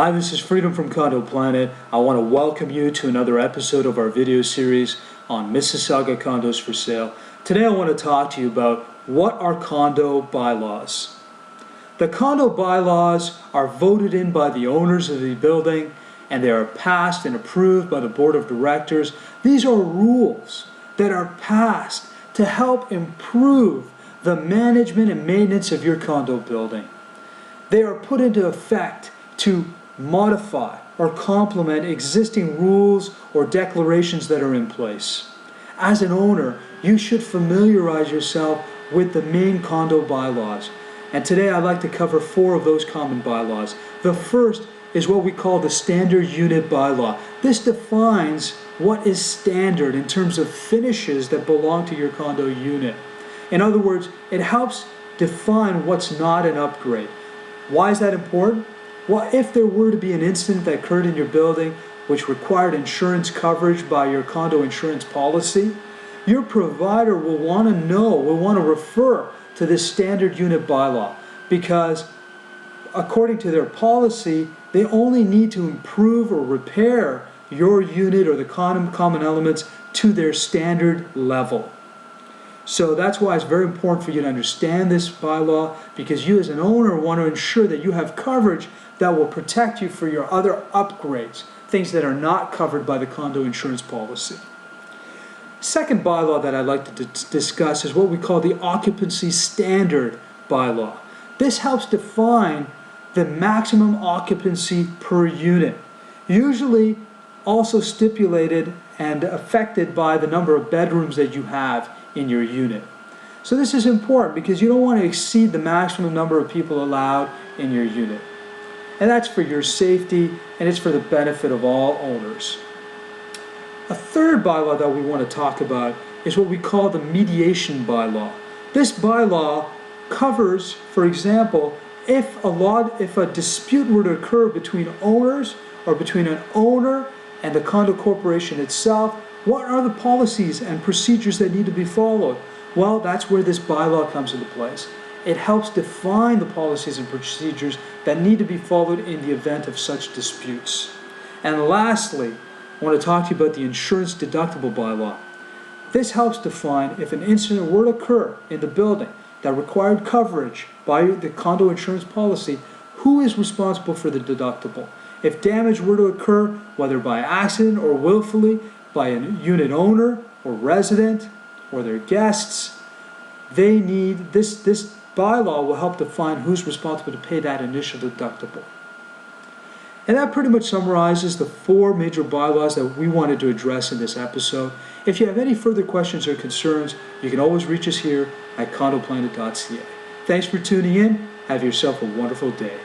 Hi, this is Freedom from Condo Planet. I want to welcome you to another episode of our video series on Mississauga condos for sale. Today I want to talk to you about what are condo bylaws. The condo bylaws are voted in by the owners of the building and they are passed and approved by the board of directors. These are rules that are passed to help improve the management and maintenance of your condo building. They are put into effect to modify or complement existing rules or declarations that are in place. As an owner, you should familiarize yourself with the main condo bylaws. And today I'd like to cover 4 of those common bylaws. The first is what we call the Standard Unit By-Law. This defines what is standard in terms of finishes that belong to your condo unit. In other words, it helps define what's not an upgrade. Why is that important? Well, if there were to be an incident that occurred in your building which required insurance coverage by your condo insurance policy, your provider will want to refer to this Standard Unit By-Law because according to their policy, they only need to improve or repair your unit or the common elements to their standard level. So that's why it's very important for you to understand this bylaw, because you as an owner want to ensure that you have coverage that will protect you for your other upgrades, things that are not covered by the condo insurance policy. Second bylaw that I'd like to discuss is what we call the Occupancy Standard By-Law. This helps define the maximum occupancy per unit, usually also stipulated and affected by the number of bedrooms that you have in your unit. So this is important because you don't want to exceed the maximum number of people allowed in your unit. And that's for your safety and it's for the benefit of all owners. A third bylaw that we want to talk about is what we call the Mediation By-Law. This bylaw covers, for example, if a dispute were to occur between owners or between an owner and the condo corporation itself, what are the policies and procedures that need to be followed? Well, that's where this bylaw comes into place. It helps define the policies and procedures that need to be followed in the event of such disputes. And lastly, I want to talk to you about the Insurance Deductible By-Law. This helps define if an incident were to occur in the building that required coverage by the condo insurance policy, who is responsible for the deductible? If damage were to occur, whether by accident or willfully, by a unit owner or resident or their guests, they need this bylaw will help define who's responsible to pay that initial deductible. And that pretty much summarizes the 4 major bylaws that we wanted to address in this episode. If you have any further questions or concerns, you can always reach us here at condoplanet.ca. Thanks for tuning in. Have yourself a wonderful day.